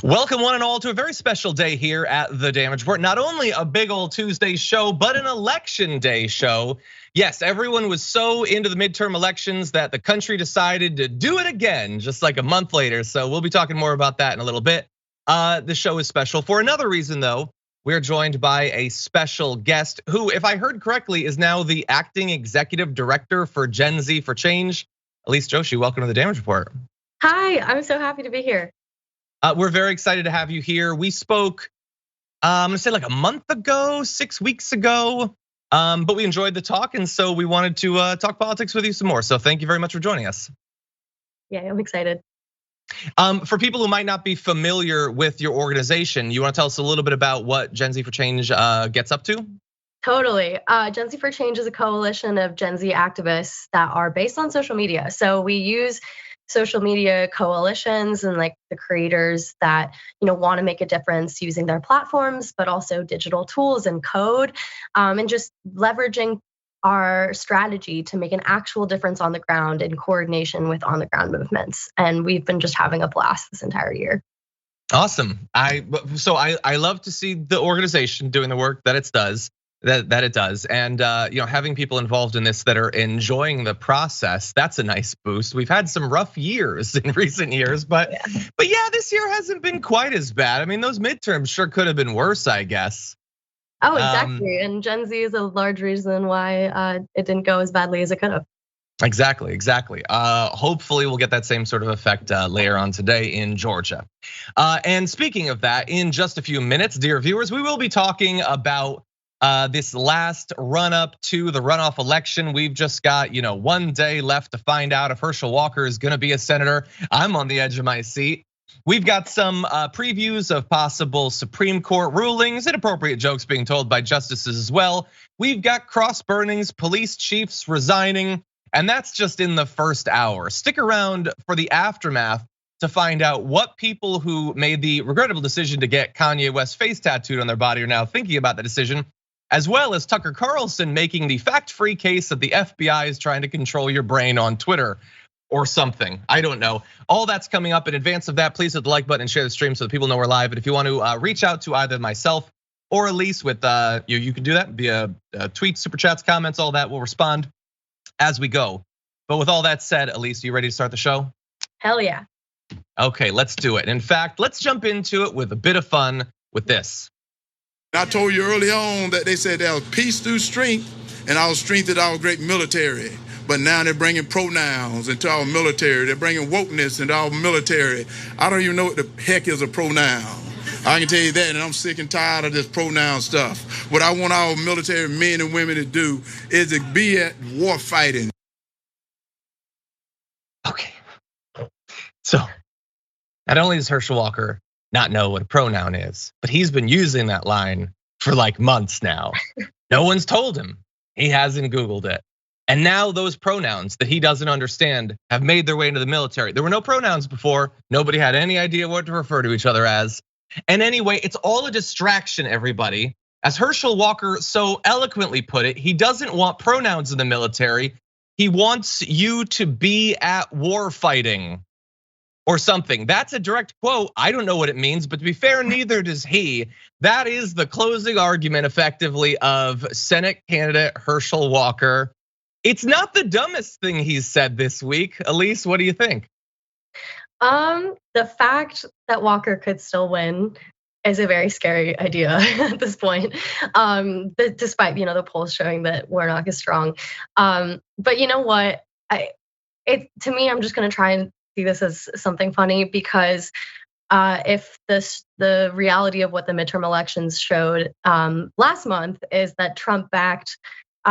Welcome one and all to a very special day here at The Damage Report. Not only a big old Tuesday show, but an election day show. Yes, everyone was so into the midterm elections that the country decided to do it again, just like a month later. So we'll be talking more about that in a little bit. The show is special for another reason though. We're joined by a special guest who, if I heard correctly, is now the acting executive director for Gen Z for Change. Elise, Joshi, welcome to The Damage Report. Hi, I'm so happy to be here. We're very excited to have you here. We spoke, I'm gonna say like a month ago, 6 weeks ago, but we enjoyed the talk, and so we wanted to talk politics with you some more. So thank you very much for joining us. Yeah, I'm excited. For people who might not be familiar with your organization, you want to tell us a little bit about what Gen Z for Change gets up to? Totally. Gen Z for Change is a coalition of Gen Z activists that are based on social media. So we use social media coalitions and like the creators that want to make a difference using their platforms, but also digital tools and code, and just leveraging our strategy to make an actual difference on the ground in coordination with on the ground movements. And we've been just having a blast this entire year. Awesome. I love to see the organization doing the work that it does. And having people involved in this that are enjoying the process, that's a nice boost. We've had some rough years in recent years, but yeah, this year hasn't been quite as bad. I mean, those midterms sure could have been worse, I guess. Oh, exactly. And Gen Z is a large reason why it didn't go as badly as it could have. Exactly. Hopefully we'll get that same sort of effect later on today in Georgia. And speaking of that, in just a few minutes, dear viewers, we will be talking about this last run up to the runoff election. We've just got 1 day left to find out if Herschel Walker is gonna be a senator. I'm on the edge of my seat. We've got some previews of possible Supreme Court rulings, inappropriate jokes being told by justices as well. We've got cross burnings, police chiefs resigning, and that's just in the first hour. Stick around for the aftermath to find out what people who made the regrettable decision to get Kanye West's face tattooed on their body are now thinking about the decision, as well as Tucker Carlson making the fact-free case that the FBI is trying to control your brain on Twitter or something. I don't know. All that's coming up. In advance of that, please hit the like button and share the stream so that people know we're live. And if you want to reach out to either myself or Elise with, you can do that via tweets, super chats, comments, all that. We'll respond as we go. But with all that said, Elise, are you ready to start the show? Hell yeah. Okay, let's do it. In fact, let's jump into it with a bit of fun with this. I told you early on that they said there was peace through strength, and our strength is our great military. But now they're bringing pronouns into our military. They're bringing wokeness into our military. I don't even know what the heck is a pronoun. I can tell you that, and I'm sick and tired of this pronoun stuff. What I want our military men and women to do is to be at war fighting. Okay, so not only does Herschel Walker not know what a pronoun is, but he's been using that line for like months now. No one's told him. He hasn't Googled it. And now those pronouns that he doesn't understand have made their way into the military. There were no pronouns before. Nobody had any idea what to refer to each other as. And anyway, it's all a distraction, everybody. As Herschel Walker so eloquently put it, he doesn't want pronouns in the military. He wants you to be at war fighting or something. That's a direct quote. I don't know what it means, but to be fair, neither does he. That is the closing argument effectively of Senate candidate Herschel Walker. It's not the dumbest thing he's said this week. Elise, what do you think? The fact that Walker could still win is a very scary idea at this point. Despite the polls showing that Warnock is strong. But you know what? To me, I'm just gonna try and see this as something funny, because if the reality of what the midterm elections showed last month is that Trump-backed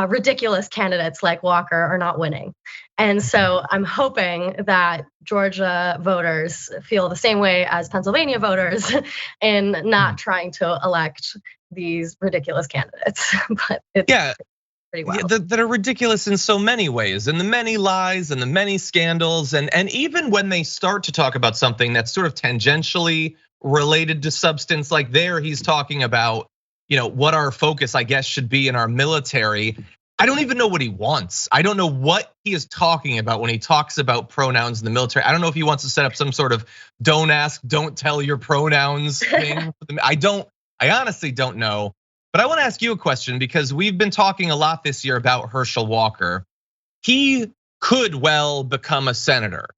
ridiculous candidates like Walker are not winning. And so I'm hoping that Georgia voters feel the same way as Pennsylvania voters in not trying to elect these ridiculous candidates. But it's pretty wild. That are ridiculous in so many ways, and the many lies and the many scandals. And even when they start to talk about something that's sort of tangentially related to substance, like he's talking about, what our focus, I guess, should be in our military. I don't even know what he wants. I don't know what he is talking about when he talks about pronouns in the military. I don't know if he wants to set up some sort of don't ask, don't tell your pronouns thing. I honestly don't know. But I want to ask you a question because we've been talking a lot this year about Herschel Walker. He could well become a senator.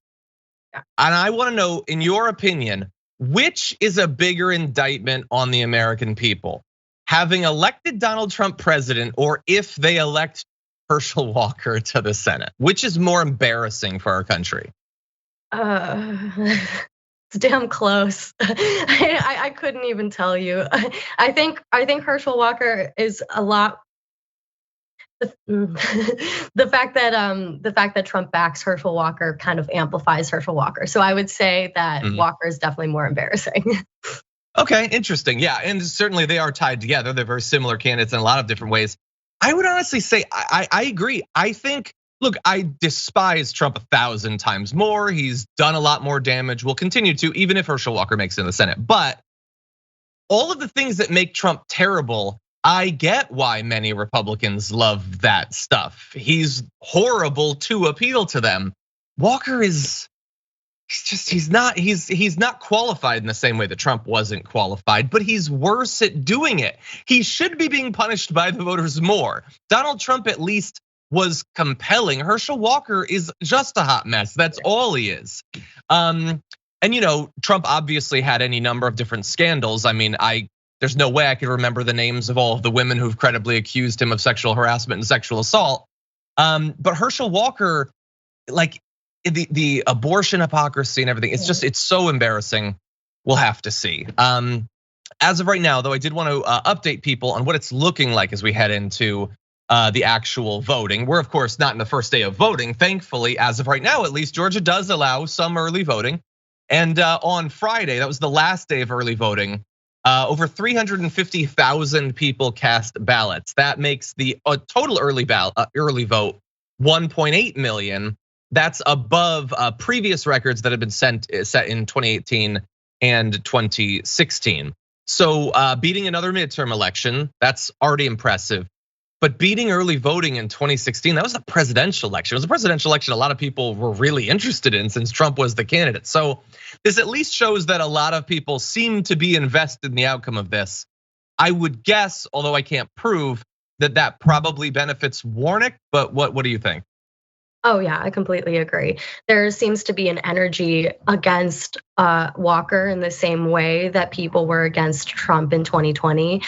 And I want to know, in your opinion, which is a bigger indictment on the American people? Having elected Donald Trump president, or if they elect Herschel Walker to the Senate? Which is more embarrassing for our country? It's damn close. I couldn't even tell you. I think Herschel Walker is a lot. The fact that Trump backs Herschel Walker kind of amplifies Herschel Walker. So I would say that Walker is definitely more embarrassing. Okay, interesting. Yeah, and certainly they are tied together. They're very similar candidates in a lot of different ways. I would honestly say I agree. I think, look, I despise Trump 1,000 times more. He's done a lot more damage. Will continue to, even if Herschel Walker makes it in the Senate. But all of the things that make Trump terrible, I get why many Republicans love that stuff. He's horrible to appeal to them. Walker is. He's not qualified in the same way that Trump wasn't qualified, but he's worse at doing it. He should be being punished by the voters more. Donald Trump at least was compelling. Herschel Walker is just a hot mess. That's all he is. And Trump obviously had any number of different scandals. I mean, there's no way I could remember the names of all of the women who've credibly accused him of sexual harassment and sexual assault. But Herschel Walker, like, the abortion hypocrisy and everything, it's so embarrassing. We'll have to see. As of right now, though, I did want to update people on what it's looking like as we head into the actual voting. We're of course not in the first day of voting. Thankfully, as of right now, at least Georgia does allow some early voting. And on Friday, that was the last day of early voting. Over 350,000 people cast ballots. That makes the total early vote 1.8 million. That's above previous records that have been set in 2018 and 2016. So beating another midterm election, that's already impressive. But beating early voting in 2016, that was a presidential election. It was a presidential election a lot of people were really interested in since Trump was the candidate. So this at least shows that a lot of people seem to be invested in the outcome of this. I would guess, although I can't prove, that probably benefits Warnock, but what do you think? Oh yeah, I completely agree. There seems to be an energy against Walker in the same way that people were against Trump in 2020.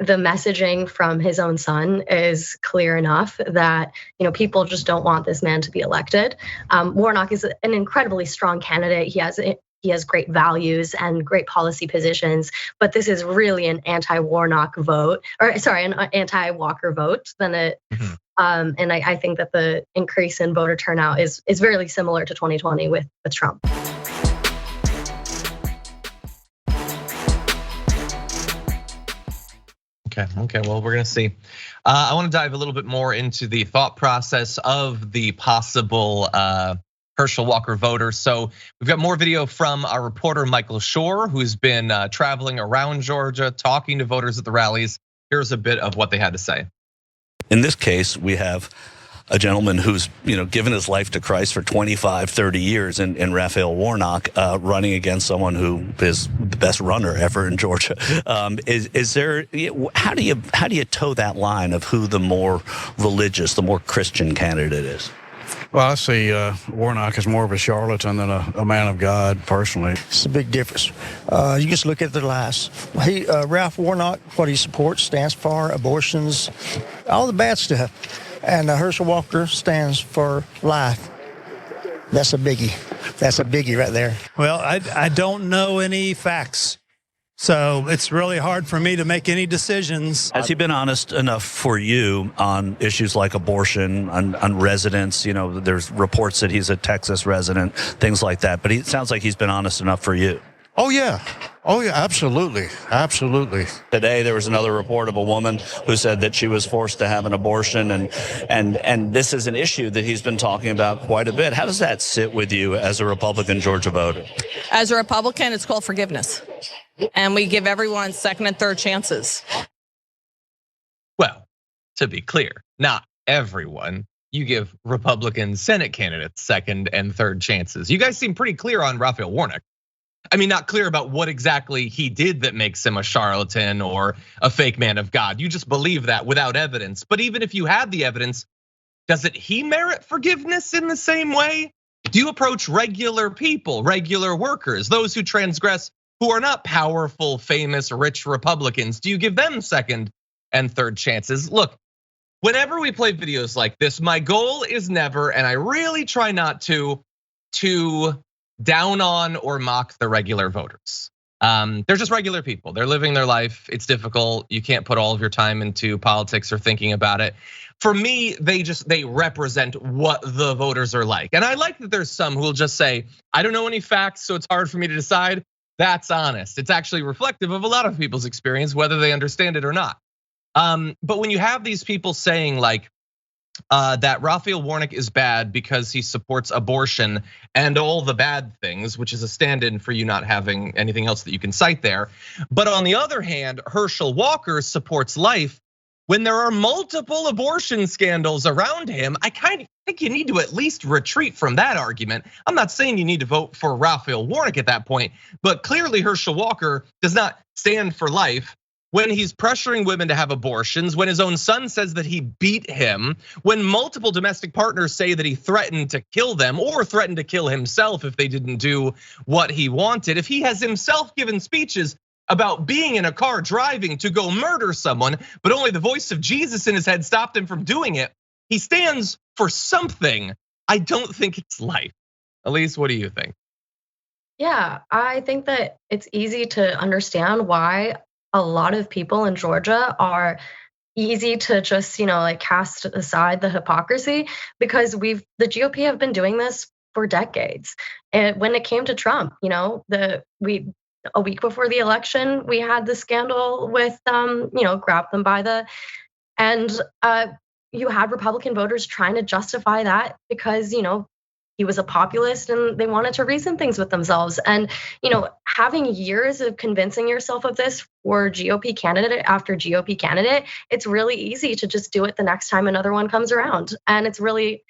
The messaging from his own son is clear enough that people just don't want this man to be elected. Warnock is an incredibly strong candidate. He has great values and great policy positions, but this is really an anti-Warnock vote, an anti-Walker vote than it. And I think that the increase in voter turnout is very similar to 2020 with Trump. Okay, well, we're gonna see. I wanna dive a little bit more into the thought process of the possible Herschel Walker voters. So we've got more video from our reporter, Michael Shore, who's been traveling around Georgia, talking to voters at the rallies. Here's a bit of what they had to say. In this case, we have a gentleman who's given his life to Christ for 25, 30 years in Raphael Warnock, running against someone who is the best runner ever in Georgia. Is there? How do you toe that line of who the more religious, the more Christian candidate is? Well, I see Warnock as more of a charlatan than a man of God, personally. It's a big difference. You just look at their lives. Ralph Warnock, what he supports, stands for abortions, all the bad stuff. And Herschel Walker stands for life. That's a biggie. That's a biggie right there. Well, I don't know any facts, so it's really hard for me to make any decisions. Has he been honest enough for you on issues like abortion, on residents? There's reports that he's a Texas resident, things like that. But it sounds like he's been honest enough for you. Oh yeah, absolutely. Today there was another report of a woman who said that she was forced to have an abortion, and this is an issue that he's been talking about quite a bit. How does that sit with you as a Republican Georgia voter? As a Republican, it's called forgiveness, and we give everyone second and third chances. Well, to be clear, not everyone. You give Republican Senate candidates second and third chances. You guys seem pretty clear on Raphael Warnock. I mean, not clear about what exactly he did that makes him a charlatan or a fake man of God. You just believe that without evidence. But even if you had the evidence, doesn't he merit forgiveness in the same way? Do you approach regular people, regular workers, those who transgress, who are not powerful, famous, rich Republicans? Do you give them second and third chances? Look, whenever we play videos like this, my goal is never, and I really try not to down on or mock the regular voters. They're just regular people. They're living their life. It's difficult. You can't put all of your time into politics or thinking about it. For me, they represent what the voters are like. And I like that there's some who will just say, I don't know any facts, so it's hard for me to decide. That's honest. It's actually reflective of a lot of people's experience, whether they understand it or not. But when you have these people saying like, that Raphael Warnock is bad because he supports abortion and all the bad things, which is a stand-in for you not having anything else that you can cite there. But on the other hand, Herschel Walker supports life. When there are multiple abortion scandals around him, I kind of think you need to at least retreat from that argument. I'm not saying you need to vote for Raphael Warnock at that point, but clearly Herschel Walker does not stand for life. When he's pressuring women to have abortions, when his own son says that he beat him, when multiple domestic partners say that he threatened to kill them or threatened to kill himself if they didn't do what he wanted, if he has himself given speeches about being in a car driving to go murder someone, but only the voice of Jesus in his head stopped him from doing it, he stands for something. I don't think it's life. Elise, what do you think? Yeah, I think that it's easy to understand why a lot of people in Georgia are easy to just, like cast aside the hypocrisy, because the GOP have been doing this for decades. And when it came to Trump, a week before the election, we had the scandal with, grab them by the, and you had Republican voters trying to justify that because, he was a populist and they wanted to reason things with themselves. And, having years of convincing yourself of this for GOP candidate after GOP candidate, it's really easy to just do it the next time another one comes around. And it's really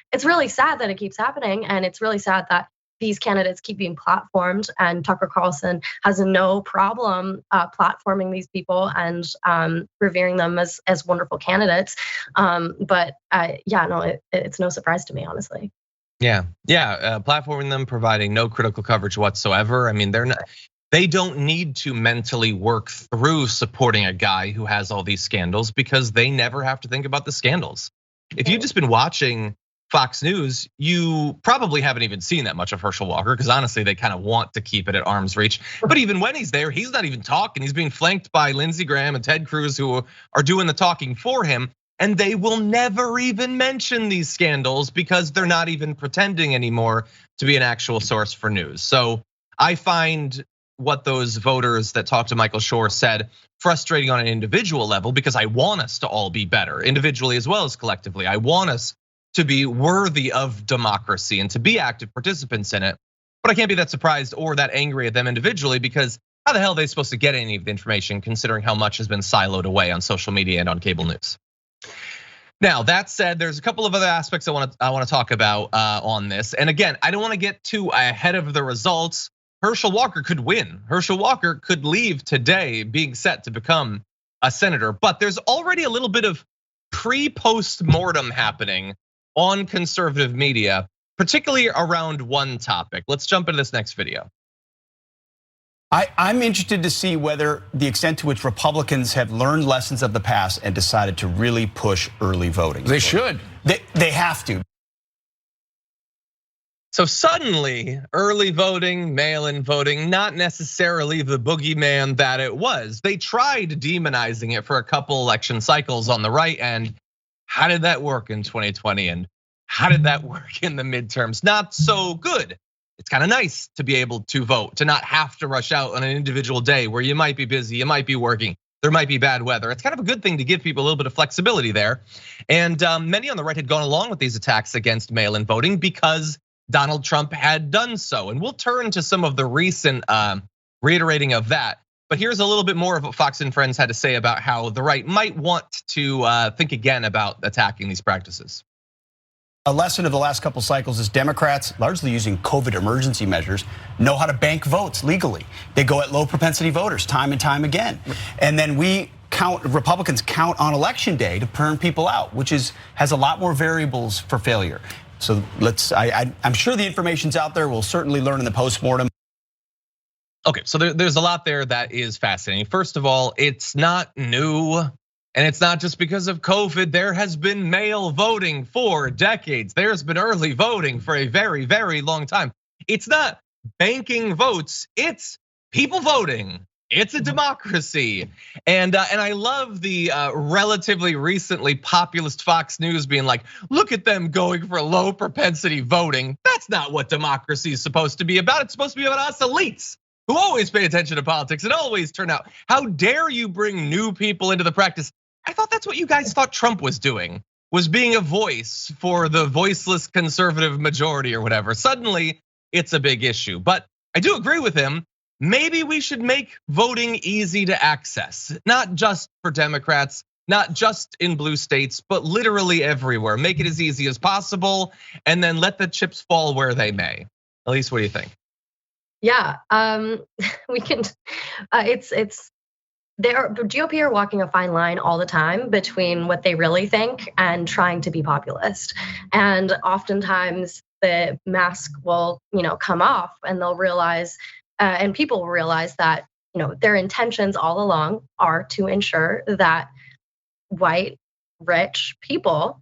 sad that it keeps happening. And it's really sad that these candidates keep being platformed, and Tucker Carlson has no problem platforming these people and revering them as wonderful candidates. It's no surprise to me, honestly. Yeah, platforming them, providing no critical coverage whatsoever. I mean, they don't need to mentally work through supporting a guy who has all these scandals because they never have to think about the scandals. If you've just been watching Fox News, you probably haven't even seen that much of Herschel Walker, because honestly, they kind of want to keep it at arm's reach. But even when he's there, he's not even talking. He's being flanked by Lindsey Graham and Ted Cruz, who are doing the talking for him. And they will never even mention these scandals because they're not even pretending anymore to be an actual source for news. So I find what those voters that talked to Michael Shore said frustrating on an individual level, because I want us to all be better individually as well as collectively. I want us to be worthy of democracy and to be active participants in it. But I can't be that surprised or that angry at them individually, because how the hell are they supposed to get any of the information considering how much has been siloed away on social media and on cable news? Now, that said, there's a couple of other aspects I want to talk about on this. And again, I don't want to get too ahead of the results. Herschel Walker could win. Herschel Walker could leave today being set to become a senator. But there's already a little bit of pre-post-mortem happening on conservative media, particularly around one topic. Let's jump into this next video. I'm interested to see whether the extent to which Republicans have learned lessons of the past and decided to really push early voting. They should. They have to. So suddenly, early voting, mail-in voting, not necessarily the boogeyman that it was. They tried demonizing it for a couple election cycles on the right end. How did that work in 2020? And how did that work in the midterms? Not so good. It's kind of nice to be able to vote, to not have to rush out on an individual day where you might be busy, you might be working, there might be bad weather. It's kind of a good thing to give people a little bit of flexibility there. And many on the right had gone along with these attacks against mail-in voting because Donald Trump had done so. And we'll turn to some of the recent reiterating of that. But here's a little bit more of what Fox and Friends had to say about how the right might want to think again about attacking these practices. A lesson of the last couple cycles is Democrats, largely using COVID emergency measures, know how to bank votes legally. They go at low propensity voters time and time again. And then Republicans count on election day to turn people out, which has a lot more variables for failure. So I'm sure the information's out there. We'll certainly learn in the postmortem. Okay, so there's a lot there that is fascinating. First of all, it's not new. And it's not just because of COVID. There has been mail voting for decades. There's been early voting for a very, very long time. It's not banking votes, it's people voting. It's a democracy. And I love the relatively recently populist Fox News being like, look at them going for low propensity voting. That's not what democracy is supposed to be about. It's supposed to be about us elites who always pay attention to politics and always turn out. How dare you bring new people into the practice? I thought that's what you guys thought Trump was doing, was being a voice for the voiceless conservative majority or whatever. Suddenly, it's a big issue. But I do agree with him. Maybe we should make voting easy to access, not just for Democrats, not just in blue states, but literally everywhere. Make it as easy as possible, and then let the chips fall where they may. Elise, what do you think? Yeah, we can. The GOP are walking a fine line all the time between what they really think and trying to be populist. And oftentimes the mask will, come off, and they'll realize, and people will realize that, their intentions all along are to ensure that white, rich people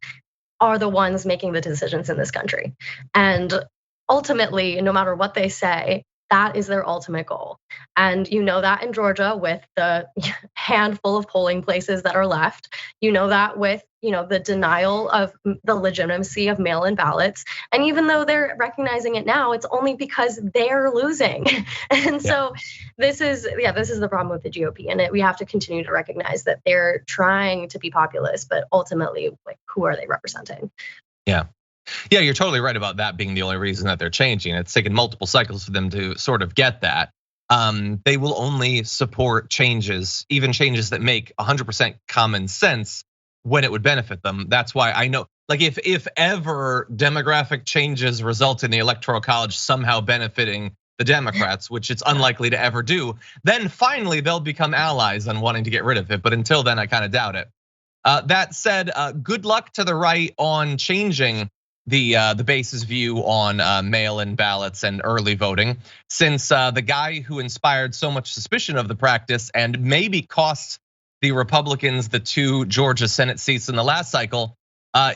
are the ones making the decisions in this country. And ultimately, no matter what they say, that is their ultimate goal. And you know that in Georgia with the handful of polling places that are left. You know that with, the denial of the legitimacy of mail-in ballots. And even though they're recognizing it now, it's only because they're losing. And so this is the problem with the GOP. And we have to continue to recognize that they're trying to be populist, but ultimately, who are they representing? Yeah, you're totally right about that being the only reason that they're changing. It's taken multiple cycles for them to sort of get that. They will only support changes, even changes that make 100% common sense when it would benefit them. That's why I know, if ever demographic changes result in the Electoral College somehow benefiting the Democrats, which it's unlikely to ever do, then finally they'll become allies on wanting to get rid of it. But until then, I kind of doubt it. That said, good luck to the right on changing the base's view on mail-in ballots and early voting, since the guy who inspired so much suspicion of the practice and maybe cost the Republicans the 2 Georgia Senate seats in the last cycle,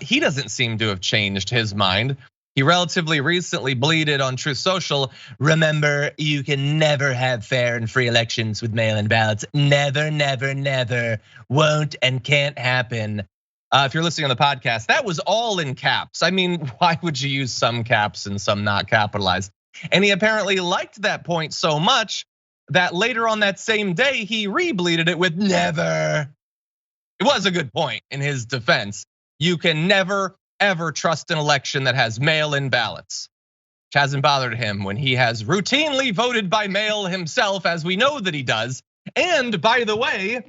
he doesn't seem to have changed his mind. He relatively recently bleated on Truth Social, remember, you can never have fair and free elections with mail-in ballots. Never, never, never, won't and can't happen. If you're listening on the podcast, that was all in caps. I mean, why would you use some caps and some not capitalized? And he apparently liked that point so much that later on that same day, he rebleeded it with never. It was a good point in his defense. You can never, ever trust an election that has mail-in ballots, which hasn't bothered him when he has routinely voted by mail himself, as we know that he does. And by the way,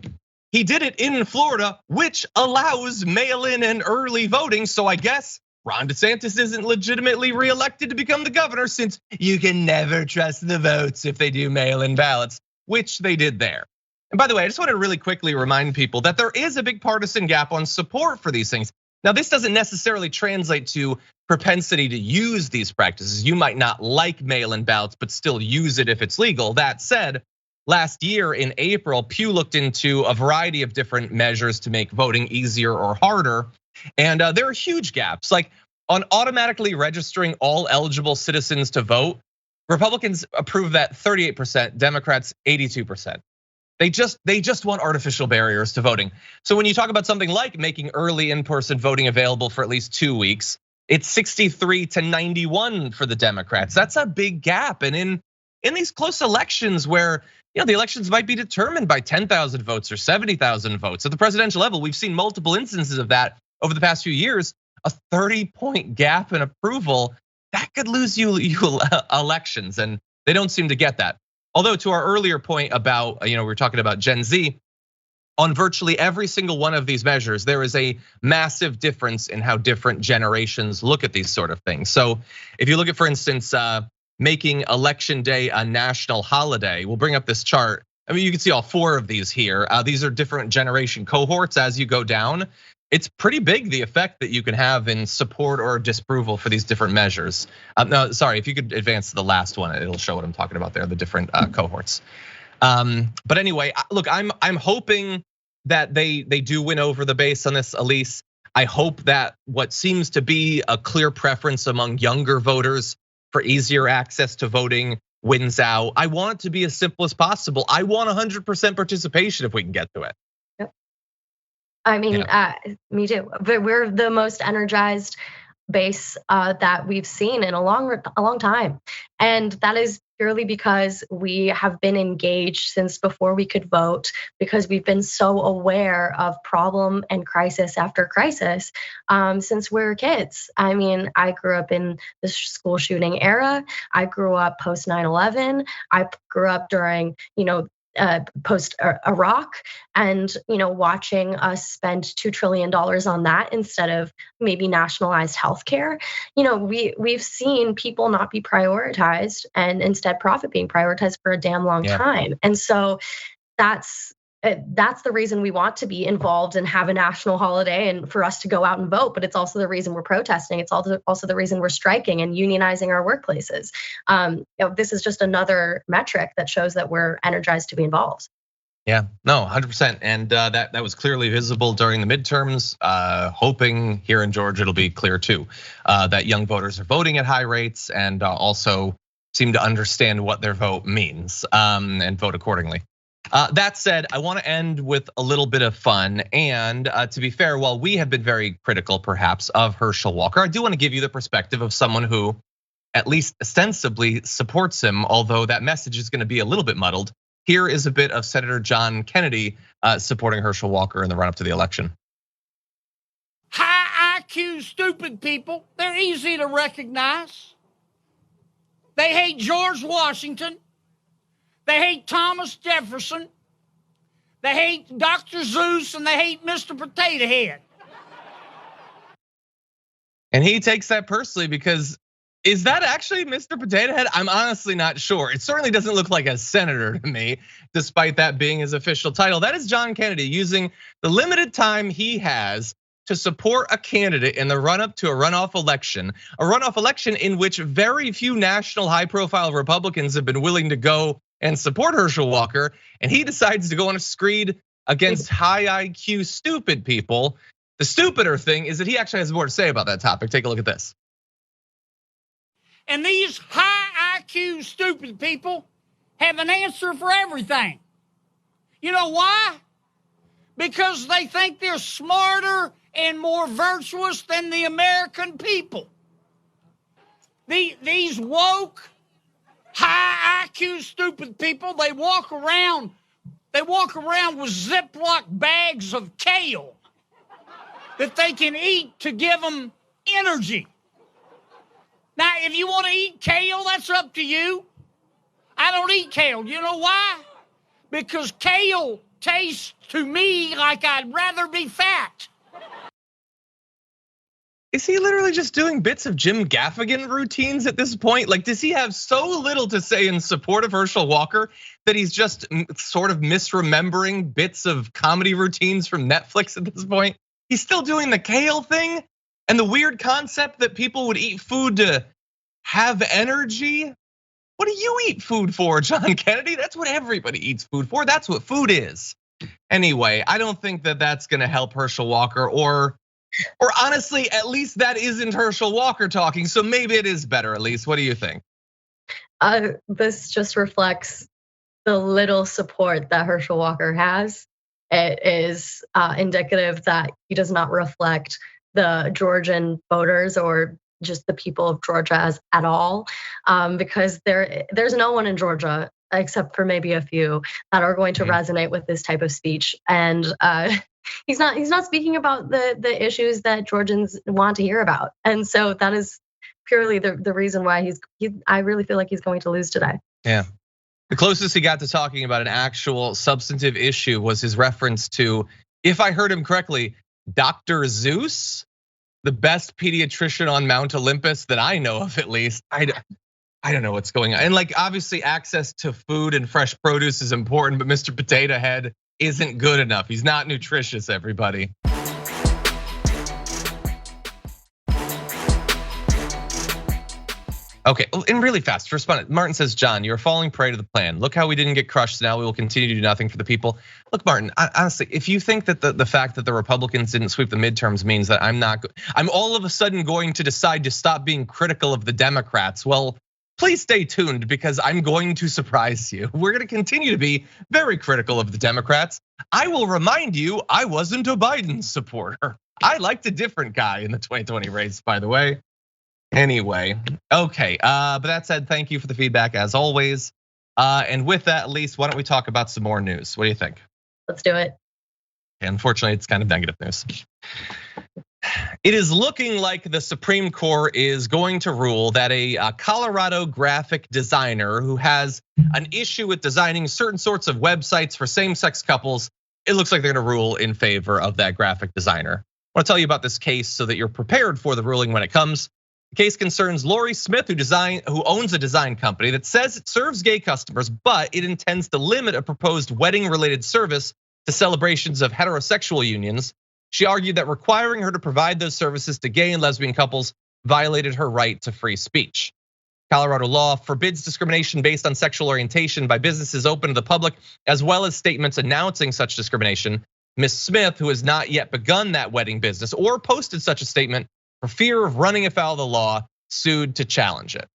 he did it in Florida, which allows mail-in and early voting. So I guess Ron DeSantis isn't legitimately reelected to become the governor, since you can never trust the votes if they do mail-in ballots, which they did there. And by the way, I just want to really quickly remind people that there is a big partisan gap on support for these things. Now, this doesn't necessarily translate to propensity to use these practices. You might not like mail-in ballots, but still use it if it's legal. That said, last year in April, Pew looked into a variety of different measures to make voting easier or harder. And there are huge gaps, like on automatically registering all eligible citizens to vote. Republicans approve that 38%, Democrats 82%. They just want artificial barriers to voting. So when you talk about something like making early in-person voting available for at least 2 weeks, it's 63 to 91 for the Democrats. That's a big gap. And in these close elections where the elections might be determined by 10,000 votes or 70,000 votes at the presidential level, we've seen multiple instances of that over the past few years. A 30-point gap in approval that could lose you elections, and they don't seem to get that. Although to our earlier point about, we were talking about Gen Z, on virtually every single one of these measures, there is a massive difference in how different generations look at these sort of things. So if you look at, for instance, making Election Day a national holiday, we'll bring up this chart. I mean, you can see all 4 of these here. These are different generation cohorts as you go down. It's pretty big, the effect that you can have in support or disapproval for these different measures. No, sorry, if you could advance to the last one, it'll show what I'm talking about there, the different cohorts. But anyway, look, I'm hoping that they do win over the base on this, Elise. I hope that what seems to be a clear preference among younger voters for easier access to voting wins out. I want it to be as simple as possible. I want 100% participation if we can get to it. I mean, me too. We're the most energized base that we've seen in a long time, and that is purely because we have been engaged since before we could vote, because we've been so aware of problem and crisis after crisis since we were kids. I mean, I grew up in the school shooting era. I grew up post 9/11. I grew up during, post Iraq, and watching us spend $2 trillion on that instead of maybe nationalized healthcare. We've seen people not be prioritized and instead profit being prioritized for a damn long time. And so that's the reason we want to be involved and have a national holiday and for us to go out and vote. But it's also the reason we're protesting. It's also the reason we're striking and unionizing our workplaces. This is just another metric that shows that we're energized to be involved. Yeah, no, 100%. And that was clearly visible during the midterms. Hoping here in Georgia, it'll be clear too, that young voters are voting at high rates and also seem to understand what their vote means and vote accordingly. That said, I want to end with a little bit of fun. And to be fair, while we have been very critical perhaps of Herschel Walker, I do want to give you the perspective of someone who at least ostensibly supports him, although that message is going to be a little bit muddled. Here is a bit of Senator John Kennedy supporting Herschel Walker in the run-up to the election. High IQ stupid people, they're easy to recognize. They hate George Washington. They hate Thomas Jefferson. They hate Dr. Seuss, and they hate Mr. Potato Head. And he takes that personally because is that actually Mr. Potato Head? I'm honestly not sure. It certainly doesn't look like a senator to me, despite that being his official title. That is John Kennedy using the limited time he has to support a candidate in the run-up to a runoff election in which very few national high-profile Republicans have been willing to go and support Herschel Walker, and he decides to go on a screed against high IQ stupid people. The stupider thing is that he actually has more to say about that topic. Take a look at this. And these high IQ stupid people have an answer for everything. You know why? Because they think they're smarter and more virtuous than the American people. These woke, high IQ stupid people, they walk around with Ziploc bags of kale that they can eat to give them energy. Now, if you want to eat kale, that's up to you. I don't eat kale. You know why? Because kale tastes to me like I'd rather be fat. Is he literally just doing bits of Jim Gaffigan routines at this point? Like, does he have so little to say in support of Herschel Walker that he's just sort of misremembering bits of comedy routines from Netflix at this point? He's still doing the kale thing and the weird concept that people would eat food to have energy. What do you eat food for, John Kennedy? That's what everybody eats food for. That's what food is. Anyway, I don't think that that's gonna help Herschel Walker or honestly, at least that isn't Herschel Walker talking. So maybe it is better, Elise. What do you think? This just reflects the little support that Herschel Walker has. It is indicative that he does not reflect the Georgian voters or just the people of Georgia at all, because there's no one in Georgia except for maybe a few that are going to resonate with this type of speech. And he's not speaking about the issues that Georgians want to hear about. And so that is purely the reason why I really feel like he's going to lose today. Yeah. The closest he got to talking about an actual substantive issue was his reference to, if I heard him correctly, Dr. Zeus, the best pediatrician on Mount Olympus that I know of, at least. I don't know what's going on. And like, obviously access to food and fresh produce is important, but Mr. Potato Head isn't good enough. He's not nutritious, everybody. Okay, and really fast, respond. Martin says, John, you're falling prey to the plan. Look how we didn't get crushed, now we will continue to do nothing for the people. Look, Martin, honestly, if you think that the fact that the Republicans didn't sweep the midterms means that I'm all of a sudden going to decide to stop being critical of the Democrats, well, please stay tuned because I'm going to surprise you. We're gonna continue to be very critical of the Democrats. I will remind you, I wasn't a Biden supporter. I liked a different guy in the 2020 race, by the way. Anyway, okay, but that said, thank you for the feedback as always. And with that, Elise, why don't we talk about some more news? What do you think? Let's do it. Unfortunately, it's kind of negative news. It is looking like the Supreme Court is going to rule that a Colorado graphic designer who has an issue with designing certain sorts of websites for same-sex couples, it looks like they're gonna rule in favor of that graphic designer. I wanna tell you about this case so that you're prepared for the ruling when it comes. The case concerns Lori Smith, who owns a design company that says it serves gay customers, but it intends to limit a proposed wedding-related service to celebrations of heterosexual unions. She argued that requiring her to provide those services to gay and lesbian couples violated her right to free speech. Colorado law forbids discrimination based on sexual orientation by businesses open to the public, as well as statements announcing such discrimination. Ms. Smith, who has not yet begun that wedding business or posted such a statement, for fear of running afoul of the law, sued to challenge it.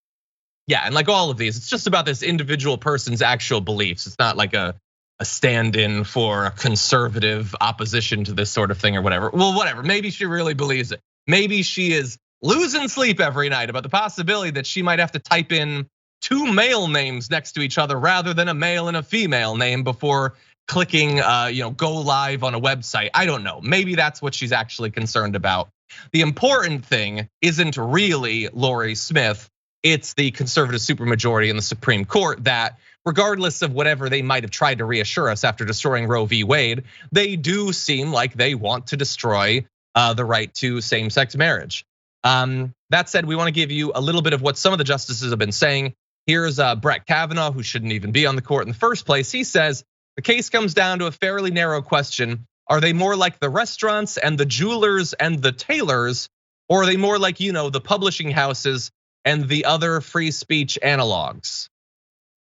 Yeah, and like all of these, it's just about this individual person's actual beliefs. It's not like a stand-in for a conservative opposition to this sort of thing or whatever. Well, whatever, maybe she really believes it. Maybe she is losing sleep every night about the possibility that she might have to type in 2 male names next to each other rather than a male and a female name before clicking go live on a website. I don't know, maybe that's what she's actually concerned about. The important thing isn't really Lori Smith, it's the conservative supermajority in the Supreme Court that, regardless of whatever they might have tried to reassure us after destroying Roe v. Wade, they do seem like they want to destroy the right to same-sex marriage. That said, we want to give you a little bit of what some of the justices have been saying. Here's Brett Kavanaugh, who shouldn't even be on the court in the first place. He says, the case comes down to a fairly narrow question. Are they more like the restaurants and the jewelers and the tailors, or are they more like, the publishing houses and the other free speech analogs?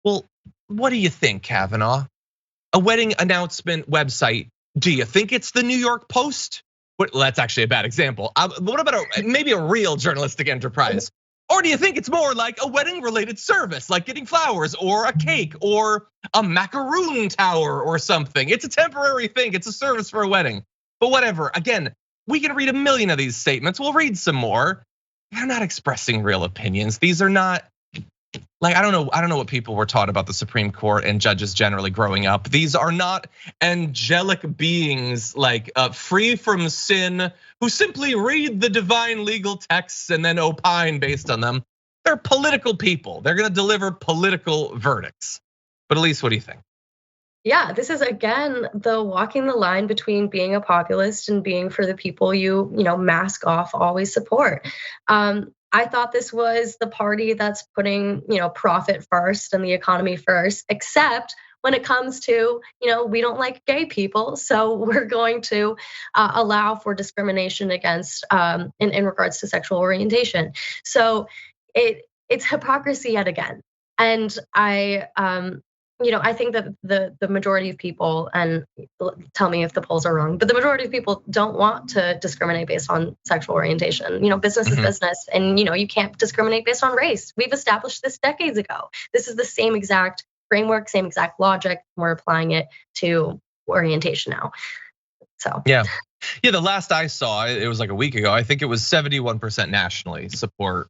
Well, what do you think, Kavanaugh? A wedding announcement website, do you think it's the New York Post? Well, that's actually a bad example. What about maybe a real journalistic enterprise? Or do you think it's more like a wedding-related service, like getting flowers or a cake or a macaroon tower or something? It's a temporary thing, it's a service for a wedding. But whatever, again, we can read a million of these statements, we'll read some more. They're not expressing real opinions. These are not, like, I don't know what people were taught about the Supreme Court and judges generally growing up. These are not angelic beings like free from sin who simply read the divine legal texts and then opine based on them. They're political people. They're gonna deliver political verdicts. But Elise, what do you think? Yeah, this is again the walking the line between being a populist and being for the people you mask off always support. I thought this was the party that's putting profit first and the economy first, except when it comes to we don't like gay people, so we're going to allow for discrimination against in regards to sexual orientation. So it's hypocrisy yet again, and I think that the majority of people, and tell me if the polls are wrong, but the majority of people don't want to discriminate based on sexual orientation. Business is business, and you can't discriminate based on race. We've established this decades ago. This is the same exact framework, same exact logic. We're applying it to orientation now. So yeah, the last I saw, it was like a week ago. I think it was 71% nationally support,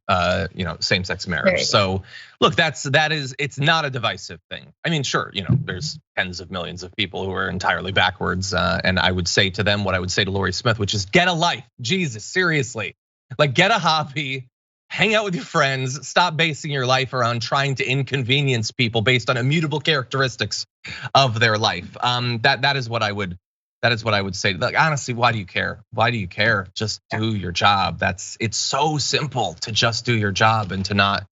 same-sex marriage. So look, it's not a divisive thing. I mean, sure, there's tens of millions of people who are entirely backwards, and I would say to them what I would say to Lori Smith, which is get a life, Jesus, seriously, like get a hobby, hang out with your friends, stop basing your life around trying to inconvenience people based on immutable characteristics of their life. That is what I would say. Like, honestly, why do you care? Why do you care? Just do your job. It's so simple to just do your job and to not,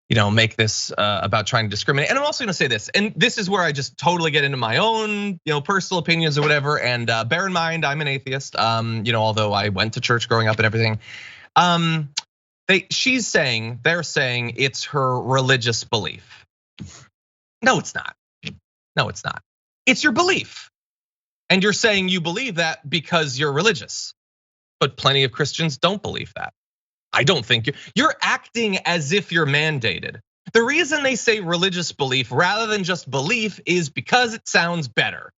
make this about trying to discriminate. And I'm also gonna say this, and this is where I just totally get into my own, personal opinions or whatever. And bear in mind, I'm an atheist. Although I went to church growing up and everything. They're saying it's her religious belief. No, it's not. No, it's not. It's your belief. And you're saying you believe that because you're religious. But plenty of Christians don't believe that. I don't think you're acting as if you're mandated. The reason they say religious belief rather than just belief is because it sounds better.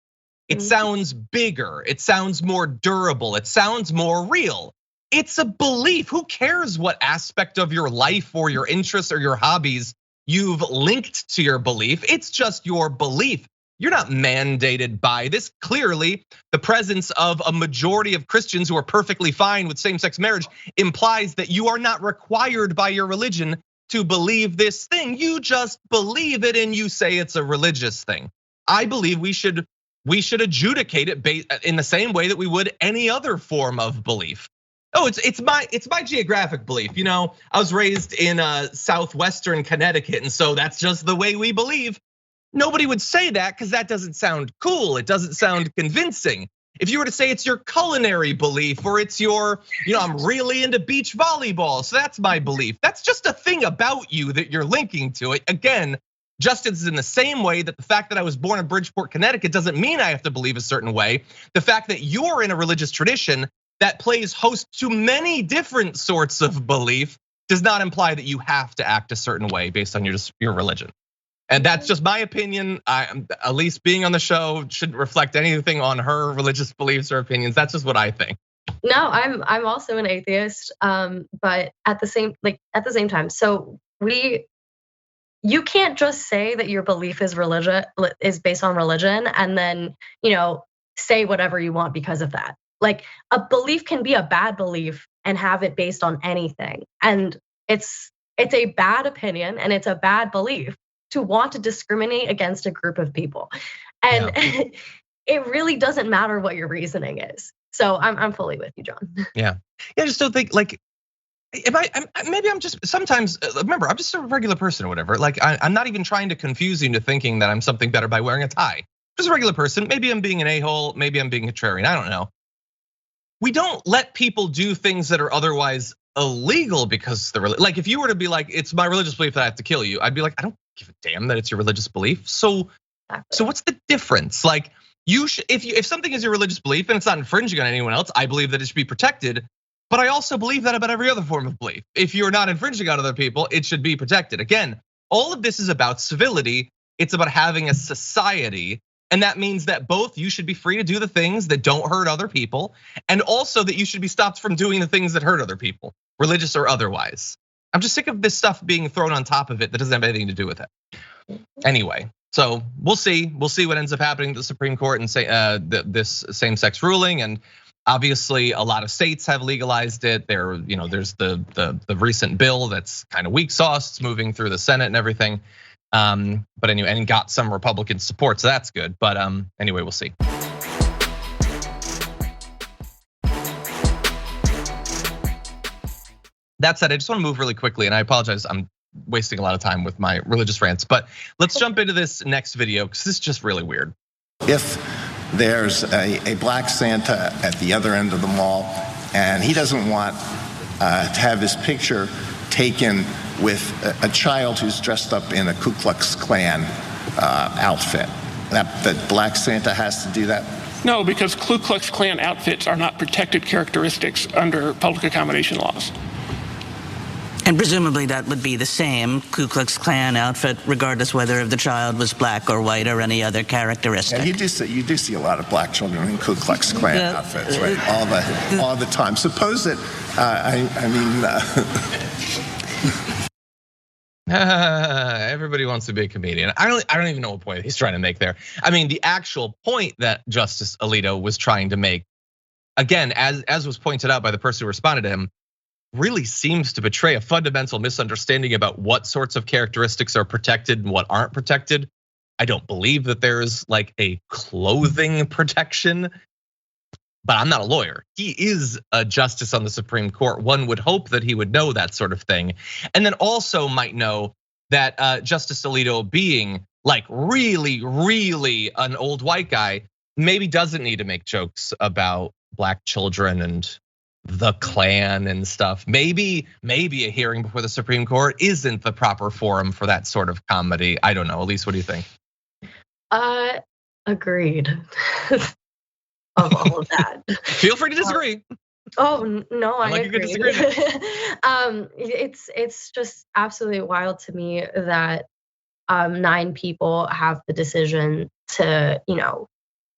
It sounds bigger. It sounds more durable. It sounds more real. It's a belief. Who cares what aspect of your life or your interests or your hobbies you've linked to your belief? It's just your belief. You're not mandated by this. Clearly, the presence of a majority of Christians who are perfectly fine with same-sex marriage implies that you are not required by your religion to believe this thing. You just believe it and you say it's a religious thing. I believe we should adjudicate it in the same way that we would any other form of belief. Oh, it's my geographic belief. I was raised in southwestern Connecticut, and so that's just the way we believe. Nobody would say that because that doesn't sound cool. It doesn't sound convincing. If you were to say it's your culinary belief or it's your, I'm really into beach volleyball, so that's my belief. That's just a thing about you that you're linking to it. Again, justice in the same way that the fact that I was born in Bridgeport, Connecticut doesn't mean I have to believe a certain way. The fact that you're in a religious tradition that plays host to many different sorts of belief does not imply that you have to act a certain way based on your religion. And that's just my opinion. Elise being on the show shouldn't reflect anything on her religious beliefs or opinions. That's just what I think. No, I'm also an atheist, but at the same time, so you can't just say that your belief is based on religion and then say whatever you want because of that. Like, a belief can be a bad belief and have it based on anything, and it's a bad opinion and it's a bad belief to want to discriminate against a group of people. And it really doesn't matter what your reasoning is. So I'm fully with you, John. Yeah, I just don't think, like, maybe I'm just sometimes, remember, I'm just a regular person or whatever. Like, I'm not even trying to confuse you into thinking that I'm something better by wearing a tie. Just a regular person. Maybe I'm being an a-hole, maybe I'm being contrarian, I don't know. We don't let people do things that are otherwise illegal because they're like, if you were to be like, it's my religious belief that I have to kill you, I'd be like, I don't give a damn that it's your religious belief. So what's the difference? Like, you should, if something is your religious belief and it's not infringing on anyone else, I believe that it should be protected. But I also believe that about every other form of belief. If you're not infringing on other people, it should be protected. Again, all of this is about civility. It's about having a society. And that means that both you should be free to do the things that don't hurt other people, and also that you should be stopped from doing the things that hurt other people, religious or otherwise. I'm just sick of this stuff being thrown on top of it that doesn't have anything to do with it. Anyway, so we'll see what ends up happening to the Supreme Court and say this same-sex ruling. And obviously, a lot of states have legalized it. There's the recent bill that's kind of weak sauce. It's moving through the Senate and everything. But anyway, and got some Republican support, so that's good. But anyway, we'll see. That said, I just want to move really quickly, and I apologize, I'm wasting a lot of time with my religious rants, but let's jump into this next video because this is just really weird. If there's a black Santa at the other end of the mall, and he doesn't want to have his picture taken with a child who's dressed up in a Ku Klux Klan outfit, that black Santa has to do that? No, because Ku Klux Klan outfits are not protected characteristics under public accommodation laws. And presumably that would be the same Ku Klux Klan outfit, regardless whether the child was black or white or any other characteristic. And you do see a lot of black children in Ku Klux Klan outfits, right? All the time. Suppose that, everybody wants to be a comedian. I don't even know what point he's trying to make there. I mean, the actual point that Justice Alito was trying to make, again, as was pointed out by the person who responded to him, really seems to betray a fundamental misunderstanding about what sorts of characteristics are protected and what aren't protected. I don't believe that there's like a clothing protection, but I'm not a lawyer. He is a justice on the Supreme Court. One would hope that he would know that sort of thing. And then also might know that Justice Alito, being like really, really an old white guy, maybe doesn't need to make jokes about Black children and the Klan and stuff. Maybe a hearing before the Supreme Court isn't the proper forum for that sort of comedy. I don't know. Elise, what do you think? Agreed. Of all of that. Feel free to disagree. Oh no, I like agree. It's just absolutely wild to me that 9 people have the decision to,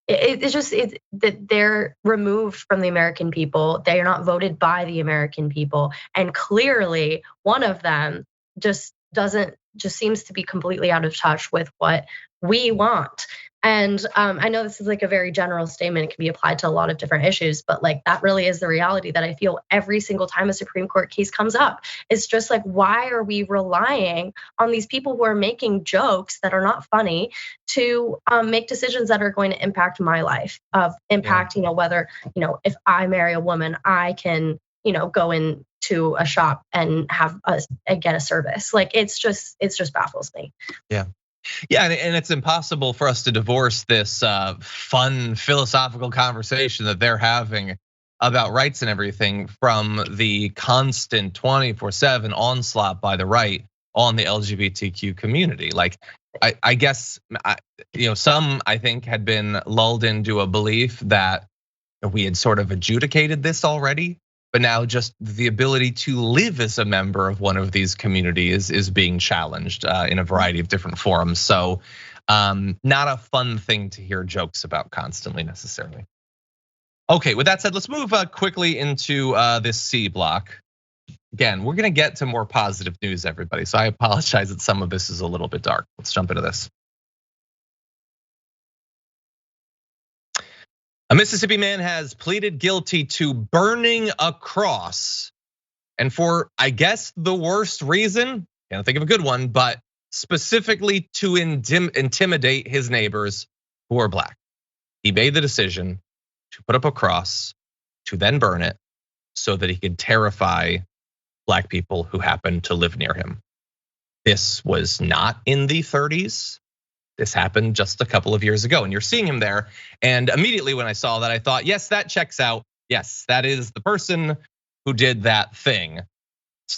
it's that they're removed from the American people. They are not voted by the American people, and clearly one of them just seems to be completely out of touch with what we want. And I know this is like a very general statement. It can be applied to a lot of different issues, but like that really is the reality that I feel every single time a Supreme Court case comes up. It's just like, why are we relying on these people who are making jokes that are not funny to make decisions that are going to impact my life, impact, whether, if I marry a woman, I can, go into a shop and get a service. Like it just baffles me. Yeah, and it's impossible for us to divorce this fun philosophical conversation that they're having about rights and everything from the constant 24/7 onslaught by the right on the LGBTQ community. Like, I guess, some I think had been lulled into a belief that we had sort of adjudicated this already. But now just the ability to live as a member of one of these communities is being challenged in a variety of different forums. So not a fun thing to hear jokes about constantly necessarily. Okay, with that said, let's move quickly into this C block. Again, we're gonna get to more positive news, everybody. So I apologize that some of this is a little bit dark. Let's jump into this. A Mississippi man has pleaded guilty to burning a cross, and for, I guess, the worst reason, can't think of a good one, but specifically to intimidate his neighbors who are Black. He made the decision to put up a cross, to then burn it, so that he could terrify Black people who happen to live near him. This was not in the 30s. This happened just a couple of years ago, and you're seeing him there. And immediately when I saw that, I thought, yes, that checks out. Yes, that is the person who did that thing.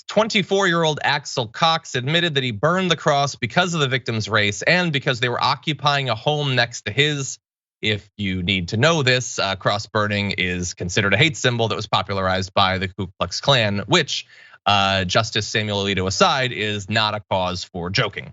24-year-old Axel Cox admitted that he burned the cross because of the victim's race and because they were occupying a home next to his. If you need to know this, cross burning is considered a hate symbol that was popularized by the Ku Klux Klan, which, Justice Samuel Alito aside, is not a cause for joking.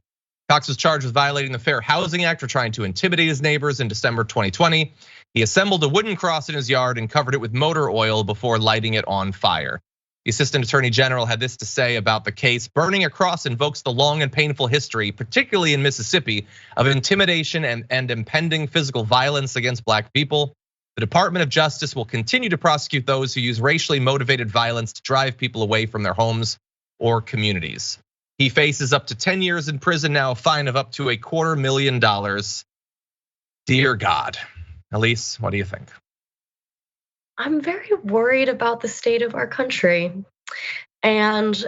Cox was charged with violating the Fair Housing Act for trying to intimidate his neighbors in December 2020. He assembled a wooden cross in his yard and covered it with motor oil before lighting it on fire. The Assistant Attorney General had this to say about the case: burning a cross invokes the long and painful history, particularly in Mississippi, of intimidation and impending physical violence against Black people. The Department of Justice will continue to prosecute those who use racially motivated violence to drive people away from their homes or communities. He faces up to 10 years in prison now, a fine of up to $250,000. Dear God. Elise, what do you think? I'm very worried about the state of our country and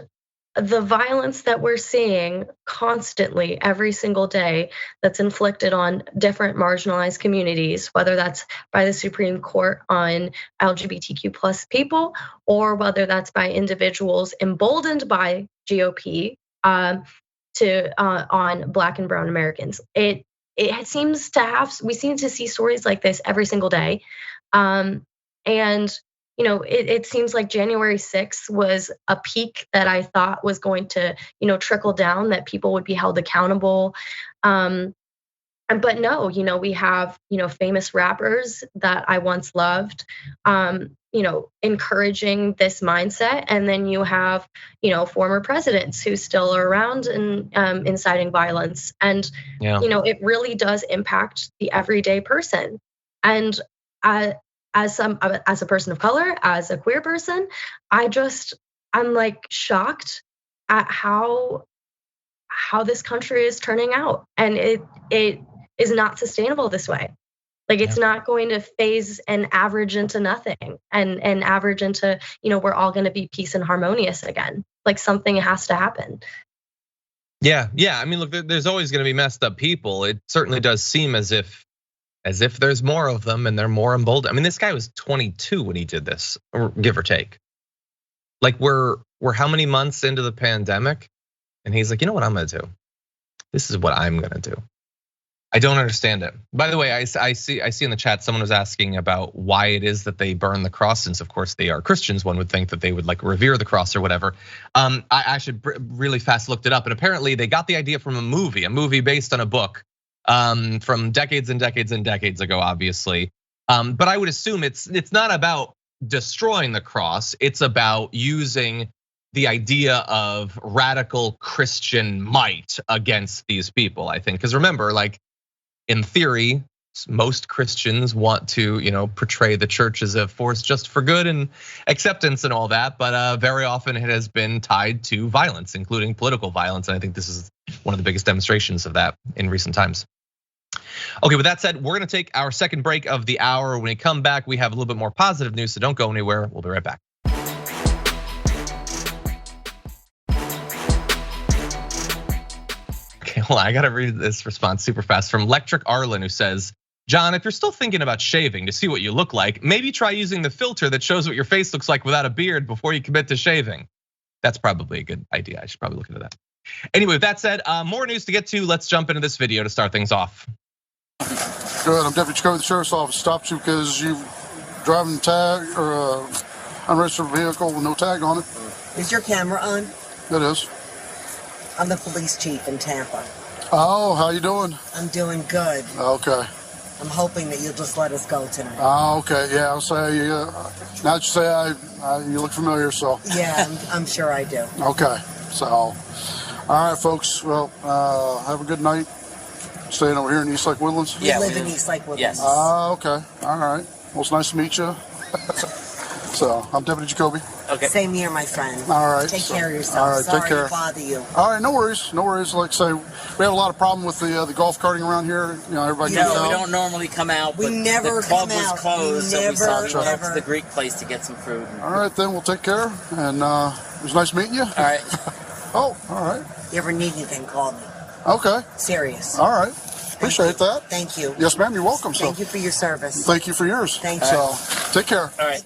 the violence that we're seeing constantly every single day that's inflicted on different marginalized communities, whether that's by the Supreme Court on LGBTQ plus people, or whether that's by individuals emboldened by GOP on Black and brown Americans. It seems to have, we seem to see stories like this every single day. And it seems like January 6th was a peak that I thought was going to, trickle down, that people would be held accountable. But no, we have, famous rappers that I once loved, encouraging this mindset. And then you have, former presidents who still are around and inciting violence. And, it really does impact the everyday person. And as a person of color, as a queer person, I just I'm like shocked at how this country is turning out, and it is not sustainable this way. Like it's not going to phase and average into nothing, and average into, we're all going to be peace and harmonious again. Like something has to happen. Yeah. I mean, look, there's always going to be messed up people. It certainly does seem as if there's more of them and they're more emboldened. I mean, this guy was 22 when he did this, or give or take. Like we're how many months into the pandemic, and he's like, you know what I'm going to do? This is what I'm going to do. I don't understand it. By the way, I see in the chat someone was asking about why it is that they burn the cross, since of course they are Christians. One would think that they would like revere the cross or whatever. I actually really fast looked it up, and apparently they got the idea from a movie based on a book from decades and decades and decades ago, obviously. But I would assume it's not about destroying the cross. It's about using the idea of radical Christian might against these people, I think. Because remember, like, in theory, most Christians want to, portray the church as a force just for good and acceptance and all that, but very often it has been tied to violence, including political violence. And I think this is one of the biggest demonstrations of that in recent times. Okay, with that said, we're gonna take our second break of the hour. When we come back, we have a little bit more positive news, so don't go anywhere. We'll be right back. Okay, well, I gotta read this response super fast from Electric Arlen, who says, John, if you're still thinking about shaving to see what you look like, maybe try using the filter that shows what your face looks like without a beard before you commit to shaving. That's probably a good idea. I should probably look into that. Anyway, with that said, more news to get to. Let's jump into this video to start things off. Good, I'm Deputy Chicago with the Sheriff's Office. Stopped you because you driving a tag or unregistered vehicle with no tag on it. Is your camera on? It is. I'm the police chief in Tampa. Oh, how you doing? I'm doing good. Okay. I'm hoping that you'll just let us go tonight. Oh, okay. Yeah, I'll say, now that you say you look familiar, so. Yeah, I'm sure I do. Okay, so, all right, folks. Well, have a good night. Staying over here in East Lake Woodlands? We live in East Lake Woodlands. Yes. Okay, all right. Well, it's nice to meet you. So, I'm Deputy Jacoby. Okay. Same here, my friend. All right. Take care of yourself. All right, Sorry take care. to bother you. All right, no worries, no worries. Like I say, we have a lot of problem with the golf carting around here. Everybody gets out. We don't normally come out. We never the club come was out. closed, We so we saw never, we went to the Greek place to get some food. All right, then we'll take care, and it was nice meeting you. All right. Oh, all right. You ever need anything, call me. Okay. Serious. All right. Appreciate that. Thank you. Yes, ma'am. You're welcome. Thank you for your service. Thank you for yours. Thank you. So, take care. All right.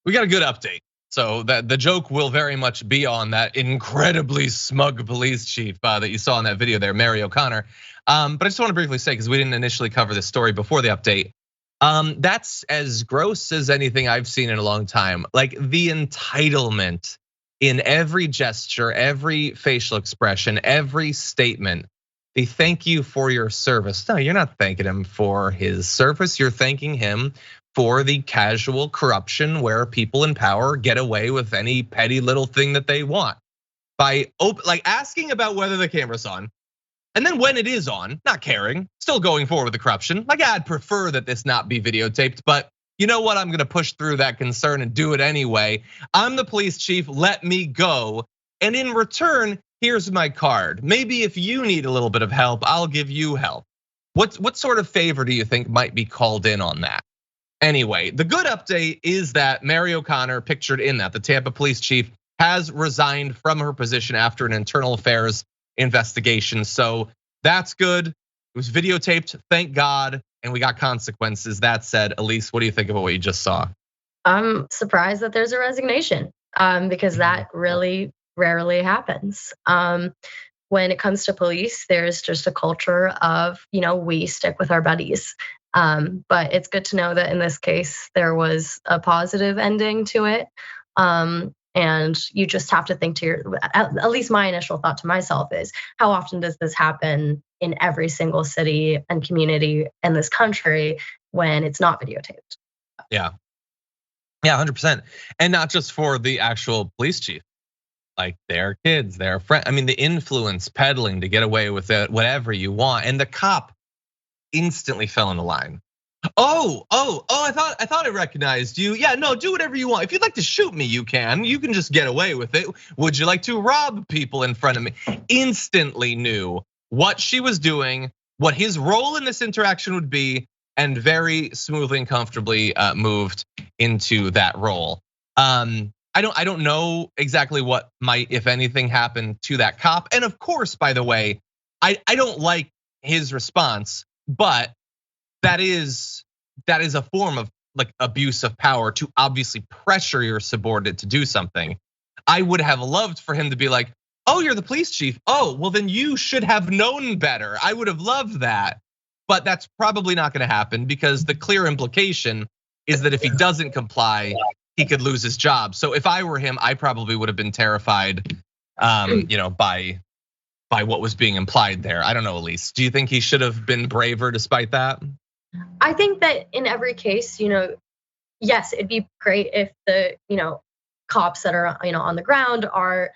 We got a good update. So that the joke will very much be on that incredibly smug police chief that you saw in that video there, Mary O'Connor. But I just want to briefly say, because we didn't initially cover this story before the update, that's as gross as anything I've seen in a long time. Like the entitlement in every gesture, every facial expression, every statement. They thank you for your service. No, you're not thanking him for his service. You're thanking him for the casual corruption where people in power get away with any petty little thing that they want by asking about whether the camera's on. And then when it is on, not caring, still going forward with the corruption. Like, I'd prefer that this not be videotaped, but you know what? I'm gonna push through that concern and do it anyway. I'm the police chief, let me go. And in return, here's my card. Maybe if you need a little bit of help, I'll give you help. What sort of favor do you think might be called in on that? Anyway, the good update is that Mary O'Connor, pictured in that, the Tampa police chief, has resigned from her position after an internal affairs investigation. So that's good. It was videotaped, thank God, and we got consequences. That said, Elise, what do you think about what you just saw? I'm surprised that there's a resignation because that really rarely happens. When it comes to police, there's just a culture of, we stick with our buddies. But it's good to know that in this case, there was a positive ending to it. And you just have to think to at least my initial thought to myself is, how often does this happen in every single city and community in this country when it's not videotaped? Yeah, 100%. And not just for the actual police chief, like their kids, their friends. I mean, the influence peddling to get away with it, whatever you want. And the cop instantly fell in the line. Oh! I thought I recognized you. Yeah, no, do whatever you want. If you'd like to shoot me, you can. You can just get away with it. Would you like to rob people in front of me? Instantly knew what she was doing, what his role in this interaction would be, and very smoothly and comfortably moved into that role. I don't know exactly what might, if anything, happen to that cop. And of course, by the way, I don't like his response, but that is a form of like abuse of power to obviously pressure your subordinate to do something. I would have loved for him to be like, "Oh, you're the police chief. Oh, well then you should have known better." I would have loved that, but that's probably not going to happen because the clear implication is that if he doesn't comply, he could lose his job. So if I were him, I probably would have been terrified, by what was being implied there. I don't know, Elise. Do you think he should have been braver despite that? I think that in every case, yes, it'd be great if the, cops that are, on the ground are,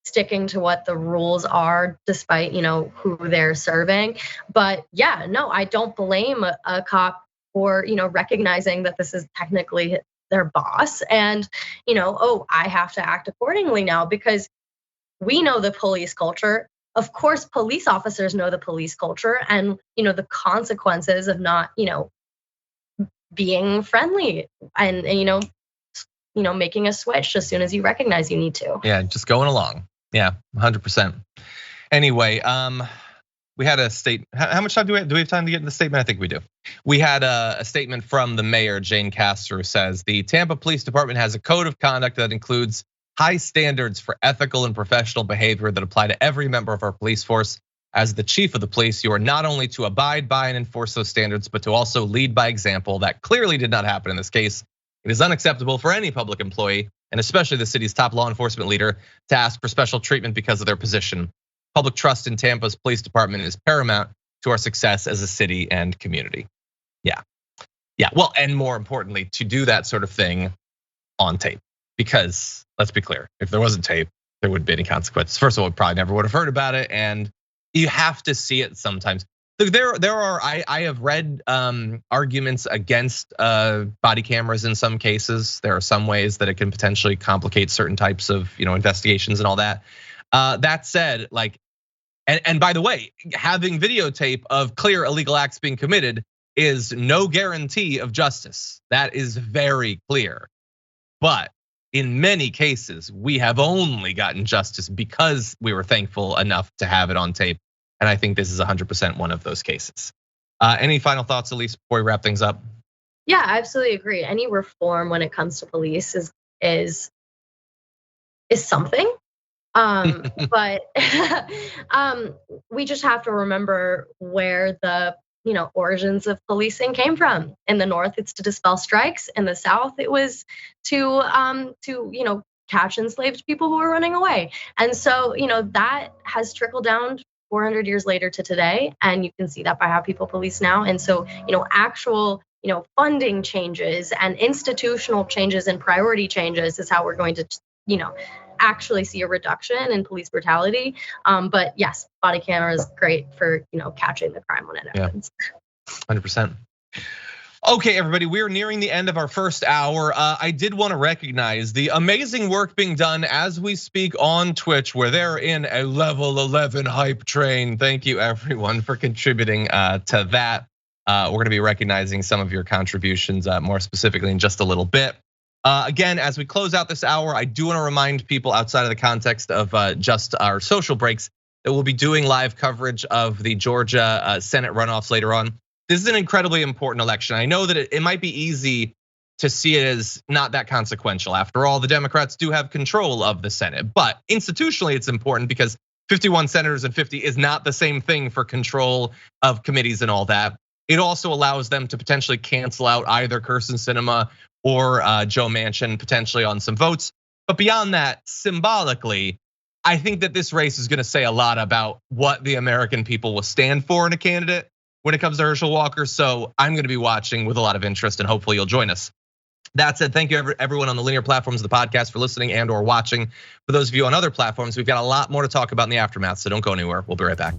sticking to what the rules are despite, who they're serving. But yeah, no, I don't blame a cop for, recognizing that this is technically their boss and, I have to act accordingly now because we know the police culture. Of course, police officers know the police culture and, the consequences of not, being friendly and making a switch as soon as you recognize you need to. Yeah, just going along. Yeah, 100%. Anyway, we had a statement. How much time do we have time to get in the statement? I think we do. We had a statement from the mayor, Jane Castor, who says the Tampa Police Department has a code of conduct that includes high standards for ethical and professional behavior that apply to every member of our police force. As the chief of the police, you are not only to abide by and enforce those standards, but to also lead by example. That clearly did not happen in this case. It is unacceptable for any public employee, and especially the city's top law enforcement leader, to ask for special treatment because of their position. Public trust in Tampa's police department is paramount to our success as a city and community. Yeah, well, and more importantly, to do that sort of thing on tape. Because let's be clear, if there wasn't tape, there wouldn't be any consequences. First of all, we probably never would have heard about it, and you have to see it sometimes. I have read arguments against body cameras in some cases. There are some ways that it can potentially complicate certain types of investigations and all that. That said, and by the way, having videotape of clear illegal acts being committed is no guarantee of justice. That is very clear. But in many cases, we have only gotten justice because we were thankful enough to have it on tape. And I think this is 100% one of those cases. Any final thoughts, Elise, before we wrap things up? Yeah, I absolutely agree. Any reform when it comes to police is something. But we just have to remember where the origins of policing came from. In the North, it's to dispel strikes. In the South, it was to catch enslaved people who were running away. And so that has trickled down 400 years later to today, and you can see that by how people police now. And so actual funding changes and institutional changes and priority changes is how we're going to actually see a reduction in police brutality. But yes, body camera is great for catching the crime when it happens. 100%. Okay, everybody, we're nearing the end of our first hour. I did want to recognize the amazing work being done as we speak on Twitch, where they're in a level 11 hype train. Thank you, everyone, for contributing to that. We're going to be recognizing some of your contributions more specifically in just a little bit. Again, as we close out this hour, I do want to remind people outside of the context of just our social breaks that we'll be doing live coverage of the Georgia Senate runoffs later on. This is an incredibly important election. I know that it might be easy to see it as not that consequential. After all, the Democrats do have control of the Senate, but institutionally it's important because 51 senators and 50 is not the same thing for control of committees and all that. It also allows them to potentially cancel out either Kyrsten Sinema or Joe Manchin potentially on some votes. But beyond that, symbolically, I think that this race is gonna say a lot about what the American people will stand for in a candidate when it comes to Herschel Walker. So I'm gonna be watching with a lot of interest and hopefully you'll join us. That said, thank you everyone on the linear platforms of the podcast for listening and or watching. For those of you on other platforms, we've got a lot more to talk about in the aftermath, so don't go anywhere. We'll be right back.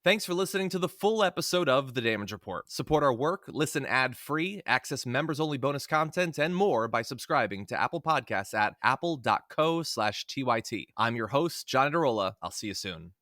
Thanks for listening to the full episode of The Damage Report. Support our work, listen ad-free, access members-only bonus content, and more by subscribing to Apple Podcasts at apple.co/TYT. I'm your host, John Adarola. I'll see you soon.